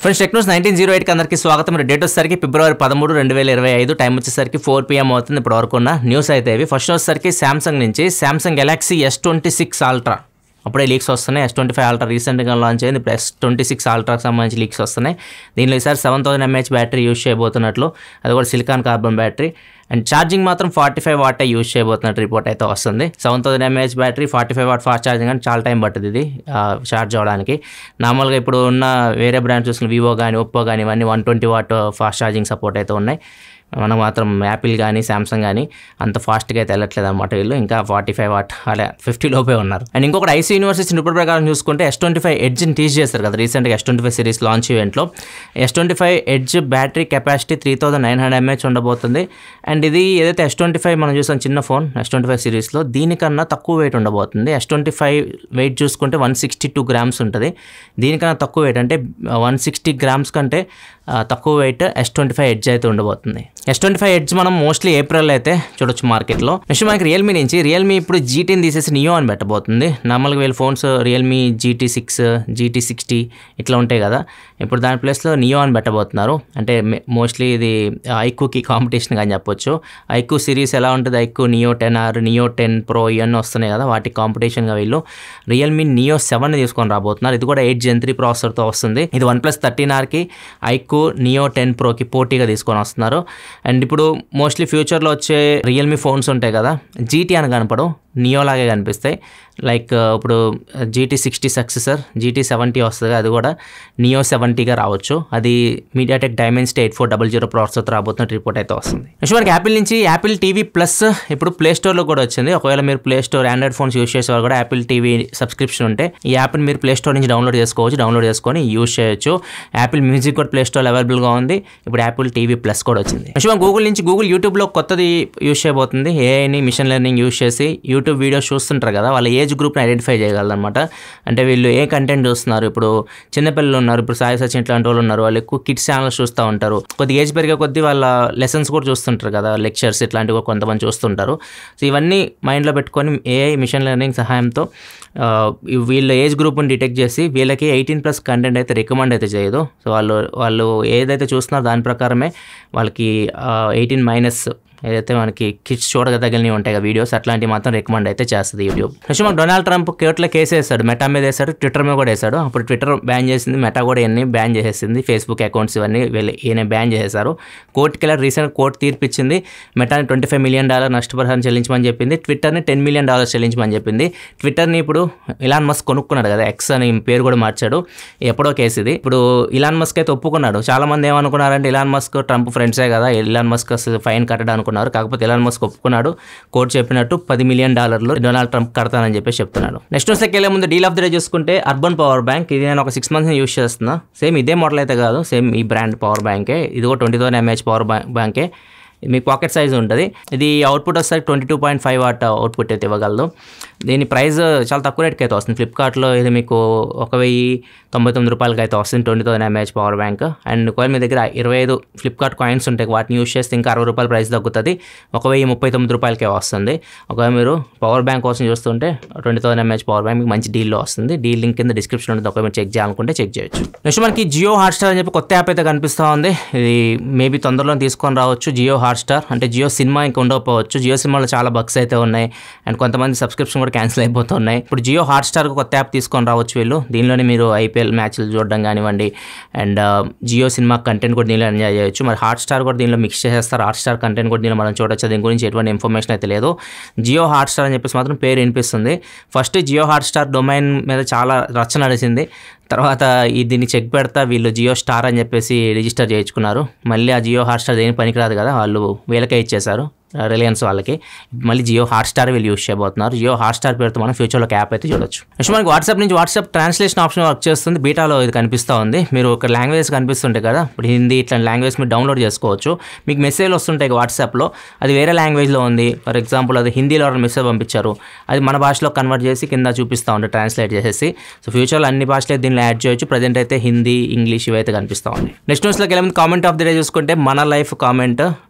Friends tech news 1908 అందరికీ స్వాగతం. Date వచ్చేసరికి ఫిబ్రవరి 13, 2025. టైం వచ్చేసరికి 4 PM అవుతుంది. ఇప్పుడు వరకు ఉన్న న్యూస్ అయితే ఇవి. ఫస్ట్ వచ్చేసరికి సామ్సంగ్ నుంచి సామ్సంగ్ గెలాక్సీ S26 అల్ట్రా అప్పుడే లీక్స్ వస్తున్నాయి. S25 అల్ట్రా రీసెంట్గా లాంచ్ అయింది. ఇప్పుడు S26 అల్ట్రాకి సంబంధించి లీక్స్ వస్తున్నాయి. దీనిలో ఈసారి 7000 mAh బ్యాటరీ యూజ్ చేయబోతున్నట్లు, అది కూడా silicon carbon battery. And charging మాత్రం 45 వాట్ యూజ్ చేయబోతున్నట్టు రిపోర్ట్ అయితే వస్తుంది. 7000 mAh battery, 45 watt fast charging అని చాలా టైం పడుతుంది ఇది ఛార్జ్ అవ్వడానికి. నార్మల్గా ఇప్పుడు ఉన్న వేరే బ్రాండ్స్ చూసిన వివో కానీ ఒప్పో కానీ ఇవన్నీ 120 వాట్ ఫాస్ట్ ఛార్జింగ్ సపోర్ట్ అయితే ఉన్నాయి. మనం మాత్రం యాపిల్ కానీ సామ్సంగ్ కానీ అంత ఫాస్ట్గా అయితే వెళ్ళట్లేదు అనమాట. వీళ్ళు ఇంకా 45 వాట్ అలా 50 లోపే ఉన్నారు. అండ్ ఇంకొకటి ఐసీ యూనివర్సిటీ రిపోర్ట్ ప్రకారం చూసుకుంటే S25 ఎడ్జ్ని టీచ్ చేస్తారు కదా రీసెంట్గా S25 సిరీస్ లాంచ్ ఈవెంట్లో. S25 edge battery capacity 3900 mAh ఉండబోతుంది. అండ్ ఇది ఏదైతే S25 మనం చూసాం చిన్న ఫోన్ S25 సిరీస్లో, దీనికన్నా తక్కువ వెయిట్ ఉండబోతుంది. S25 వెయిట్ చూసుకుంటే 162 grams ఉంటుంది. దీనికన్నా తక్కువ వెయిట్ అంటే 160 grams కంటే తక్కువ వెయిట్ S25 ఎడ్జ్ అయితే ఉండబోతుంది. S25 ఎడ్జ్ మనం మోస్ట్లీ ఏప్రిల్ అయితే చూడొచ్చు మార్కెట్లో. నెక్స్ట్ మనకి రియల్మీ నుంచి రియల్మీ ఇప్పుడు GTని తీసేసి నియో అని పెట్టబోతుంది. నార్మల్గా వీళ్ళ ఫోన్స్ రియల్మీ GT6, GT60 ఇట్లా ఉంటాయి కదా, ఇప్పుడు దాని ప్లేస్లో నియో అని పెట్టబోతున్నారు. అంటే మోస్ట్లీ ఇది ఐక్యూకి కాంపిటీషన్ అని చెప్పొచ్చు. ఐక్యూ సిరీస్ ఎలా ఉంటుంది, IQ neo 10R, neo 10 Pro ఇవన్నీ వస్తున్నాయి కదా, వాటికి కాంపిటీషన్గా వీళ్ళు రియల్మీ నియో 7 తీసుకొని రాబోతున్నారు. ఇది కూడా 8 Gen 3 ప్రాసెసర్తో వస్తుంది. ఇది OnePlus 13Rకి ఐక్యూ నియో 10 Proకి పోటీగా తీసుకొని వస్తున్నారు. అండ్ ఇప్పుడు మోస్ట్లీ ఫ్యూచర్లో వచ్చే రియల్మీ ఫోన్స్ ఉంటాయి కదా, GT అని కనపడవు, నియో లాగే కనిపిస్తాయి. లైక్ ఇప్పుడు GT60 సక్సెసర్ GT70 వస్తుంది, అది కూడా నియో 70గా రావచ్చు. అది మీడియాటెక్ డైమెన్సిటీ 8400 ప్రాసెసర్తో రాబోతున్న రిపోర్ట్ అయితే వస్తుంది. నెక్స్ట్ మనకి యాపిల్ నుంచి యాపిల్ టీవీ ప్లస్ ఇప్పుడు ప్లే స్టోర్లో కూడా వచ్చింది. ఒకవేళ మీరు play store Android phones use చేసే వాళ్ళు కూడా యాపిల్ టీవీ సబ్స్క్రిప్షన్ ఉంటే ఈ యాప్ని మీరు ప్లే స్టోర్ నుంచి డౌన్లోడ్ చేసుకోవచ్చు. డౌన్లోడ్ చేసుకొని యూస్ చేయొచ్చు. యాపిల్ మ్యూజిక్ కూడా ప్లే స్టోర్ అవైలబుల్గా ఉంది. ఇప్పుడు యాపిల్ టీవీ ప్లస్ కూడా వచ్చింది. నెక్స్ట్ మన గూగుల్ నుంచి గూగుల్ యూట్యూబ్లో కొత్తది యూస్ చేయబోతుంది. ఏఐని మిషన్ లెర్నింగ్ యూస్ చేసి యూట్యూబ్ వీడియోస్ చూస్తుంటారు కదా, వాళ్ళ ఏజ్ గ్రూప్ని ఐడెంటిఫై చేయగలరనమాట. అంటే వీళ్ళు ఏ కంటెంట్ చూస్తున్నారు, ఇప్పుడు చిన్నపిల్లలు ఉన్నారు, ఇప్పుడు సాయి సచిన్ ఇట్లాంటి వాళ్ళు ఉన్నారు, వాళ్ళు ఎక్కువ కిడ్స్ ఛానల్స్ చూస్తూ ఉంటారు. కొద్దిగా ఏజ్ పెరిగే కొద్దీ వాళ్ళ లెసన్స్ కూడా చూస్తుంటారు కదా, లెక్చర్స్ ఇట్లాంటివి కొంతమంది చూస్తుంటారు. సో ఇవన్నీ మైండ్లో పెట్టుకొని ఏఐ మిషన్ లెర్నింగ్ సహాయంతో వీళ్ళ ఏజ్ గ్రూప్ని డిటెక్ట్ చేసి వీళ్ళకి 18+ కంటెంట్ అయితే రికమెండ్ అయితే చేయదు. సో వాళ్ళు ఏదైతే చూస్తున్నారో దాని ప్రకారమే వాళ్ళకి 18- ఏదైతే మనకి కిడ్స్ చూడగలిగినవి ఉంటాయి కదా వీడియోస్, అట్లాంటివి మాత్రం రికమెండ్ అయితే చేస్తుంది యూట్యూబ్. నెక్స్ట్ మనకు డొనాల్డ్ ట్రంప్ కోర్టులో కేసు వేస్తాడు, మెటా మీద వేస్తాడు, ట్విట్టర్ మీద కూడా వేస్తాడు. అప్పుడు ట్విట్టర్ బ్యాన్ చేసింది, మెటా కూడా ఇవన్నీ బ్యాన్ చేసేసింది. ఫేస్బుక్ అకౌంట్స్ ఇవన్నీ ఈయన బ్యాన్ చేసేసారు. కోర్టుకి వెళ్ళి రీసెంట్ కోర్టు తీర్పిచ్చింది. మెటాని $25 million నష్టపరిహారం చెల్లించమని చెప్పింది. ట్విట్టర్ని $10 million చెల్లించమని చెప్పింది. ట్విట్టర్ని ఇప్పుడు ఇలాన్ మస్క్ కొనుక్కున్నాడు కదా, ఎక్స్ అని పేరు కూడా మార్చాడు. ఎప్పుడో కేసు ఇది. ఇప్పుడు ఇలాన్ మస్క్ అయితే ఒప్పుకున్నాడు. చాలా మంది ఏమనుకున్నారంటే ఇలాన్ మస్క్ ట్రంప్ ఫ్రెండ్సే కదా, ఇలాన్ మస్క్ ఫైన్ కట్టడానికి అనుకున్నారు. కాకపోతే ఎలాన్ మస్క్ ఒప్పుకున్నాడు. కోర్టు చెప్పినట్టు $10 million డొనాల్డ్ ట్రంప్ కడతానని చెప్పి చెప్తున్నాడు. నెక్స్ట్ న్యూస్కి వెళ్ళే ముందు డీల్ ఆఫ్ ద డే చూసుకుంటే అర్బన్ పవర్ బ్యాంక్. ఇది నేను ఒక 6 months యూస్ చేస్తున్నా. సేమ్ ఇదే మోడల్ అయితే కాదు, సేమ్ ఈ బ్రాండ్ పవర్ బ్యాంకే. ఇది కూడా 20,000 mAh పవర్ బ్యాంకే. మీకు పాకెట్ సైజ్ ఉంటుంది. ఇది అవుట్పుట్ వస్తే 22.5 వాట్ అవుట్పుట్ అయితే ఇవ్వగలదు. దీని ప్రైస్ చాలా తక్కువ రేట్కి అయితే వస్తుంది. ఫ్లిప్కార్ట్లో ఇది మీకు $1,099 అయితే వస్తుంది 20,000 mAh పవర్ బ్యాంక్. అండ్ ఒకవేళ మీ దగ్గర 25 ఫ్లిప్కార్ట్ కాయిన్స్ ఉంటాయి, వాటిని యూస్ చేస్తే ఇంకా $60 ప్రైస్ తగ్గుతుంది. $1,039 వస్తుంది. ఒకవేళ మీరు పవర్ బ్యాంక్ కోసం చూస్తుంటే 20,000 mAh పవర్ బ్యాంక్ మీకు మంచి డీల్లో వస్తుంది. డీల్ లింక్ కింద డిస్క్రిప్షన్ ఉంటుంది, ఒకవేళ మీరు చెక్ చేయాలనుకుంటే చెక్ చేయొచ్చు. నెక్స్ట్ మనకి జియో హాట్స్టార్ అని చెప్పి కొత్త యాప్ అయితే కనిపిస్తూ ఉంది. ఇది మేబీ తొందరలో తీసుకొని రావచ్చు. జియో హాట్స్టార్ అంటే జియో సినిమా ఇంకా ఉండకపోవచ్చు. జియో సినిమాలో చాలా బగ్స్ అయితే ఉన్నాయి అండ్ కొంతమంది సబ్స్క్రిప్షన్ కూడా క్యాన్సిల్ అయిపోతున్నాయి. ఇప్పుడు జియో హాట్స్టార్ కొత్త యాప్ తీసుకొని రావచ్చు వీళ్ళు. దీనిలోనే మీరు IPL మ్యాచ్లు చూడడం కానివ్వండి అండ్ జియో సినిమా కంటెంట్ కూడా దీనిలో ఎంజాయ్ చేయొచ్చు. మరి హాట్స్టార్ కూడా దీనిలో మిక్స్ చేసేస్తారు. హాట్స్టార్ కంటెంట్ కూడా దీనిలో మనం చూడొచ్చు. దీని గురించి ఎటువంటి ఇన్ఫర్మేషన్ అయితే లేదు. జియో హాట్స్టార్ అని చెప్పేసి మాత్రం పేరు వినిపిస్తుంది. ఫస్ట్ జియో హాట్స్టార్ డొమైన్ మీద చాలా రచ్చ నడిచింది. తర్వాత దీన్ని చెక్ పెడతా వీళ్ళు జియో స్టార్ అని చెప్పేసి రిజిస్టర్ చేయించుకున్నారు. మళ్ళీ ఆ జియో హాట్స్టార్ దేని పనికిరాదు కదా, వాళ్ళు వీళ్ళకే ఇచ్చేశారు, రిలయన్స్ వాళ్ళకి. మళ్ళీ జియో హాట్స్టార్ వీళ్ళు యూస్ చేయబోతున్నారు. జియో హాట్స్టార్ పేరుతో మనం ఫ్యూచర్లో యాప్ అయితే చూడొచ్చు. నెక్స్ట్ మనకి వాట్సాప్ నుంచి వాట్సాప్ ట్రాన్స్లేషన్ ఆప్షన్ వర్క్ చేస్తుంది. బీటాలో ఇది కనిపిస్తూ ఉంది. మీరు ఒక లాంగ్వేజ్ కనిపిస్తుంటాయి కదా, ఇప్పుడు హిందీ ఇట్లాంటి లాంగ్వేజ్ మీరు డౌన్లోడ్ చేసుకోవచ్చు. మీకు మెసేజ్లు వస్తుంటాయి వాట్సాప్లో, అది వేరే లాంగ్వేజ్లో ఉంది. ఫర్ ఎగ్జాంపుల్ అది హిందీలో ఎవరైనా మెసేజ్ పంపించారు, అది మన భాషలో కన్వర్ట్ చేసి కింద చూపిస్తూ ఉంటాయి ట్రాన్స్లేట్ చేసేసి. సో ఫ్యూచర్లో అన్ని భాషలు దీనిలో యాడ్ చేయొచ్చు. ప్రజెంట్ అయితే హిందీ, ఇంగ్లీష్ ఇవైతే కనిపిస్తూ ఉంది. నెక్స్ట్ న్యూస్లోకి వెళ్ళే ముందు కామెంట్ ఆఫ్ ది డే చూసుకుంటే మన లైఫ్ కామెంట్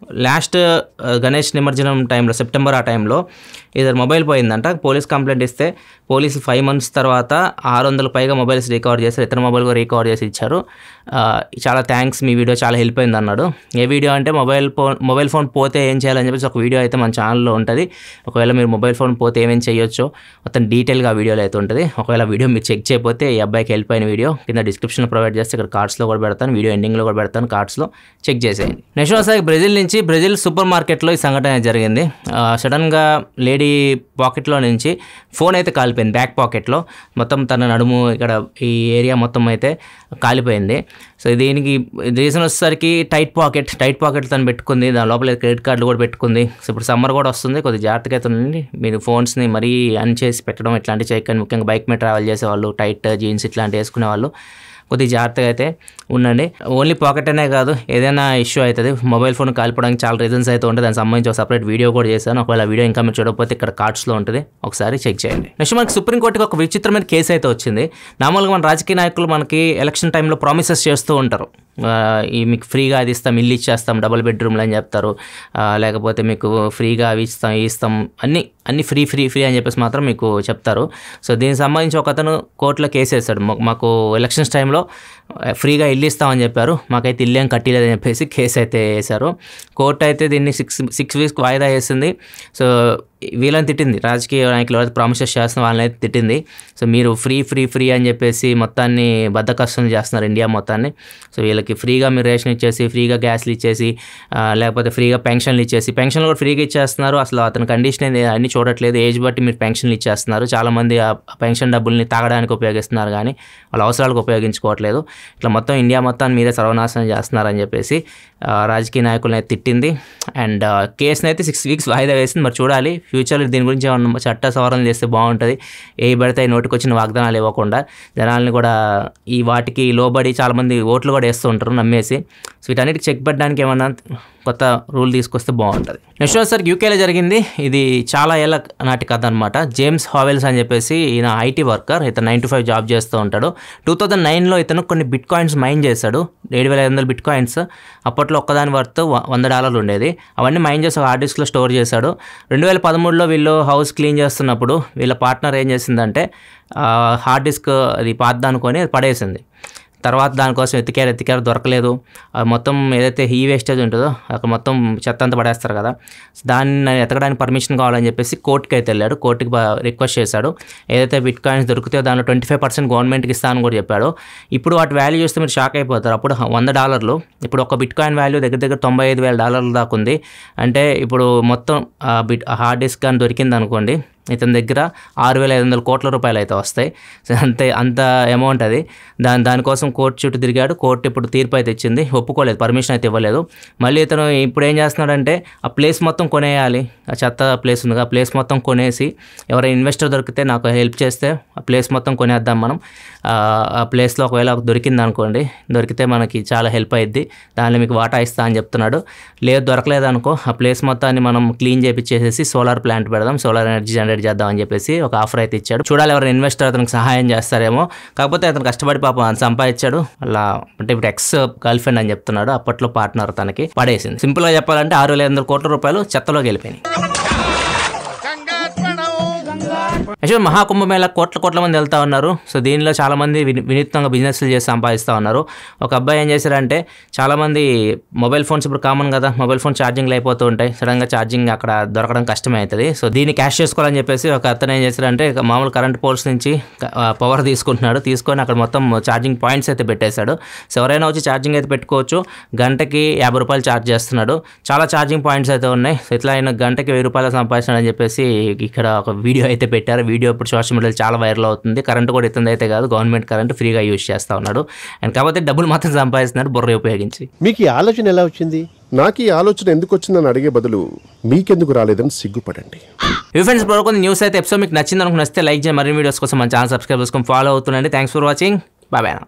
లాస్ట్ గణేష్ నిమజ్జనం టైంలో సెప్టెంబర్ ఆ టైంలో ఇద్దరు మొబైల్ పోయిందంట. పోలీస్ కంప్లైంట్ ఇస్తే పోలీసులు 5 months తర్వాత 600 పైగా మొబైల్స్ రికవర్ చేశారు. ఇతర మొబైల్ కూడా రికవర్ చేసి ఇచ్చారు. చాలా థ్యాంక్స్, మీ వీడియో చాలా హెల్ప్ అయింది అన్నాడు. ఏ వీడియో అంటే మొబైల్ ఫోన్ పోతే ఏం చేయాలని చెప్పేసి ఒక వీడియో అయితే మన ఛానల్లో ఉంటుంది. ఒకవేళ మీరు మొబైల్ ఫోన్ పోతే ఏమేమి చేయొచ్చో మొత్తం డీటెయిల్గా ఆ వీడియోలో అయితే ఉంటుంది. ఒకవేళ వీడియో మీరు చెక్ చేయకపోతే ఈ అబ్బాయికి హెల్ప్ అయిన వీడియో కింద డిస్క్రిప్షన్లో ప్రొవైడ్ చేస్తే ఇక్కడ కార్డ్స్లో కూడా పెడతాను, వీడియో ఎండింగ్లో కూడా పెడతాను, కార్డ్స్లో చెక్ చేసేయండి. నెక్స్ట్ ఒకసారి బ్రెజిల్ సూపర్ మార్కెట్లో ఈ సంఘటన జరిగింది. సడన్గా లేడీ పాకెట్లో నుంచి ఫోన్ అయితే కాలిపోయింది, బ్యాక్ పాకెట్లో. మొత్తం తన నడుము ఇక్కడ ఈ ఏరియా మొత్తం అయితే కాలిపోయింది. సో దీనికి రీజన్ వచ్చేసరికి టైట్ పాకెట్ తను పెట్టుకుంది, దాని లోపల క్రెడిట్ కార్డులు కూడా పెట్టుకుంది. సో ఇప్పుడు సమ్మర్ కూడా వస్తుంది, కొద్దిగా జాగ్రత్తగా అయితే ఉండండి. మీరు ఫోన్స్ని మరీ అన్ చేసి పెట్టడం ఇట్లాంటివి చేయకండి. ముఖ్యంగా బైక్ మీద ట్రావెల్ చేసేవాళ్ళు, టైట్ జీన్స్ ఇట్లాంటివి వేసుకునే వాళ్ళు కొద్దిగా జాగ్రత్తగా అయితే ఉండండి. ఓన్లీ పాకెట్ అనే కాదు, ఏదైనా ఇష్యూ అవుతుంది. మొబైల్ ఫోన్ కాలిపోవడానికి చాలా రీజన్స్ అయితే ఉంటాయి. దానికి సంబంధించి ఒక సపరేట్ వీడియో కూడా చేశాను. ఒకవేళ వీడియో ఇంకా మీరు చూడకపోతే ఇక్కడ కార్డ్స్లో ఉంటుంది, ఒకసారి చెక్ చేయండి. నెక్స్ట్ మనకి సుప్రీంకోర్టుకి ఒక విచిత్రమైన కేసు అయితే వచ్చింది. మామూలుగా మన రాజకీయ నాయకులు మనకి ఎలక్షన్ టైంలో ప్రామిసెస్ చేస్తూ ఉంటారు. ఈ మీకు ఫ్రీగా అది ఇస్తాం, ఇల్లు ఇచ్చేస్తాం, డబుల్ బెడ్రూమ్లు అని చెప్తారు, లేకపోతే మీకు ఫ్రీగా అవి ఇస్తాం అన్నీ ఫ్రీ అని చెప్పేసి మాత్రం మీకు చెప్తారు. సో దీనికి సంబంధించి ఒక అతను కోర్టులో కేసు వేస్తాడు. మాకు ఎలక్షన్స్ టైంలో ఫ్రీగా ఇల్లు ఇస్తామని చెప్పారు, మాకైతే ఇల్లు ఏం కట్టలేదని చెప్పేసి కేసు అయితే వేశారు. కోర్టు అయితే దీన్ని 6 weeks వాయిదా వేసింది. సో వీళ్ళని తిట్టింది, రాజకీయ నాయకులు ఎవరైతే ప్రామిసెస్ చేస్తున్న వాళ్ళని అయితే తిట్టింది. సో మీరు ఫ్రీ అని చెప్పేసి మొత్తాన్ని బద్దకష్టం చేస్తున్నారు ఇండియా మొత్తాన్ని. సో వీళ్ళకి ఫ్రీగా మీరు రేషన్ ఇచ్చేసి, ఫ్రీగా గ్యాస్లు ఇచ్చేసి, లేకపోతే ఫ్రీగా పెన్షన్లు ఇచ్చేసి, పెన్షన్లు కూడా ఫ్రీగా ఇచ్చేస్తున్నారు. అసలు అతని కండిషన్ అన్నీ చూడట్లేదు, ఏజ్ బట్టి మీరు పెన్షన్లు ఇచ్చేస్తున్నారు. చాలామంది ఆ పెన్షన్ డబ్బుల్ని తాగడానికి ఉపయోగిస్తున్నారు కానీ వాళ్ళ అవసరాలకు ఉపయోగించుకోవట్లేదు. ఇట్లా మొత్తం ఇండియా మొత్తాన్ని మీరే సర్వనాశనం చేస్తున్నారని చెప్పేసి రాజకీయ నాయకులను అయితే తిట్టింది. అండ్ కేసుని అయితే 6 weeks వాయిదా వేసింది. మరి చూడాలి ఫ్యూచర్లో దీని గురించి ఏమన్నా చట్ట సవరణ చేస్తే బాగుంటుంది. ఏ పడితే నోటికి వచ్చిన వాగ్దానాలు ఇవ్వకుండా జనాల్ని కూడా ఈ వాటికి లోబడి చాలామంది ఓట్లు కూడా వేస్తూ ఉంటారు నమ్మేసి. సో వీటన్నిటికి చెక్ పెట్టడానికి ఏమన్నా కొత్త రూల్ తీసుకొస్తే బాగుంటుంది. నెక్స్ట్ వచ్చేసరికి యూకేలో జరిగింది. ఇది చాలా ఏళ్ళ నాటి కథ అనమాట. జేమ్స్ హావెల్స్ అని చెప్పేసి ఈయన ఐటీ వర్కర్, ఇతను 9 to 5 జాబ్ చేస్తూ ఉంటాడు. 2009లో ఇతను కొన్ని బిట్ కాయిన్స్ మైన్ చేశాడు, 7,500 బిట్ కాయిన్స్. అప్పట్లో ఒక్కదాని వర్త్ $100 ఉండేది. అవన్నీ మైన్ చేసి ఒక హార్డ్ డిస్క్లో స్టోర్ చేశాడు. 2013లో వీళ్ళు హౌస్ క్లీన్ చేస్తున్నప్పుడు వీళ్ళ పార్ట్నర్ ఏం చేసిందంటే హార్డ్ డిస్క్ అది పాతదనుకొని పడేసింది. తర్వాత దానికోసం ఎతికారు దొరకలేదు. మొత్తం ఏదైతే ఈ వేస్టేజ్ ఉంటుందో అక్కడ మొత్తం చెత్త అంతా పడేస్తారు కదా, దాన్ని ఎతకడానికి పర్మిషన్ కావాలని చెప్పేసి కోర్టుకి అయితే వెళ్ళాడు. కోర్టుకి రిక్వెస్ట్ చేశాడు. ఏదైతే బిట్ కాయిన్స్ దొరికితే దానిలో 25% గవర్నమెంట్కి ఇస్తానని కూడా చెప్పాడు. ఇప్పుడు వాటి వాల్యూ చూస్తే మీరు షాక్ అయిపోతారు. అప్పుడు $100, ఇప్పుడు ఒక బిట్ కాయిన్ వాల్యూ దగ్గర $95,000 దాకా ఉంది. అంటే ఇప్పుడు మొత్తం హార్డ్ డిస్క్ కానీ దొరికింది అనుకోండి, ఇతని దగ్గర 6,500 కోట్ల రూపాయలు అయితే వస్తాయి. అంత అమౌంట్ అది. దానికోసం కోర్టు చుట్టూ తిరిగాడు. కోర్టు ఇప్పుడు తీర్పు అయితే ఇచ్చింది, ఒప్పుకోలేదు, పర్మిషన్ అయితే ఇవ్వలేదు. మళ్ళీ ఇతను ఇప్పుడు ఏం చేస్తున్నాడంటే ఆ ప్లేస్ మొత్తం కొనేయాలి. ఆ చెత్త ప్లేస్ ఉంది, ఆ ప్లేస్ మొత్తం కొనేసి ఎవరైనా ఇన్వెస్టర్ దొరికితే నాకు హెల్ప్ చేస్తే ఆ ప్లేస్ మొత్తం కొనేద్దాం మనం. ఆ ప్లేస్లో ఒకవేళ దొరికింది అనుకోండి, దొరికితే మనకి చాలా హెల్ప్ అయ్యిద్ది, దానిలో మీకు వాటా ఇస్తా అని చెప్తున్నాడు. దొరకలేదు అనుకో, ఆ ప్లేస్ మొత్తాన్ని మనం క్లీన్ చేపించేసేసి సోలార్ ప్లాంట్ పెడదాం, సోలార్ ఎనర్జీ జనరేట్ చేద్దాం అని చెప్పేసి ఒక ఆఫర్ అయితే ఇచ్చాడు. చూడాలి ఎవరైనా ఇన్వెస్టర్ అతనికి సహాయం చేస్తారేమో. కాకపోతే అతను కష్టపడి పాపం సంపాదించాడు. అలా అంటే ఇప్పుడు ఎక్స్ గర్ల్ ఫ్రెండ్ అని చెప్తున్నాడు, అప్పట్లో పార్ట్నర్ తనకి పడేసింది. సింపుల్ గా చెప్పాలంటే 6,500 కోట్ల రూపాయలు చెత్తలోకి వెళ్ళిపోయినాయి. యాక్చువల్ మహాకుంభమేళ కోట్ల మంది వెళ్తా ఉన్నారు. సో దీనిలో చాలామంది వినూత్నంగా బిజినెస్లు చేసి సంపాదిస్తూ ఉన్నారు. ఒక అబ్బాయి ఏం చేశారంటే, చాలామంది మొబైల్ ఫోన్స్ ఇప్పుడు కామన్ కదా, మొబైల్ ఫోన్ ఛార్జింగ్లు అయిపోతూ ఉంటాయి, సడన్గా ఛార్జింగ్ అక్కడ దొరకడం కష్టమే అవుతుంది. సో దీన్ని క్యాష్ చేసుకోవాలని చెప్పేసి ఒక అతను ఏం చేశారంటే మామూలు కరెంట్ పోల్స్ నుంచి పవర్ తీసుకొని అక్కడ మొత్తం ఛార్జింగ్ పాయింట్స్ అయితే పెట్టేశాడు. సో ఎవరైనా వచ్చి ఛార్జింగ్ అయితే పెట్టుకోవచ్చు. గంటకి $50 ఛార్జ్ చేస్తున్నాడు. చాలా ఛార్జింగ్ పాయింట్స్ అయితే ఉన్నాయి. సో ఇట్లా ఆయన గంటకి $1000 సంపాదించాడని చెప్పేసి ఇక్కడ ఒక వీడియో అయితే పెట్టారు. వీడియో ఇప్పుడు సోషల్ మీడియాలో చాలా వైరల్ అవుతుంది. కరెంట్ కూడా ఇస్తుంది అయితే కాదు, గవర్నమెంట్ కరెంట్ ఫ్రీగా యూజ్ చేస్తూ ఉన్నాడు. అండ్ కాకపోతే డబ్బులు మాత్రం సంపాదిస్తున్నాడు బుర్ర ఉపయోగించి. మీకు ఈ ఆలోచన ఎలా వచ్చింది? నాకు ఈ ఆలోచన ఎందుకు వచ్చిందని అడిగే బదులు మీకెందుకు రాలేదని సిగ్గుపడండి. ఫ్రెండ్స్, ఇప్పుడు న్యూస్ అయితే ఎపిసోడ్ మీకు నచ్చింది అనుకుని వస్తే లైక్ చేయండి. మరిన్ని వీడియోస్ కోసం మన ఛానల్ సబ్స్క్రైబ్ చేసుకొని ఫాలో అవుతుండండి. Thanks for watching. బాయ్.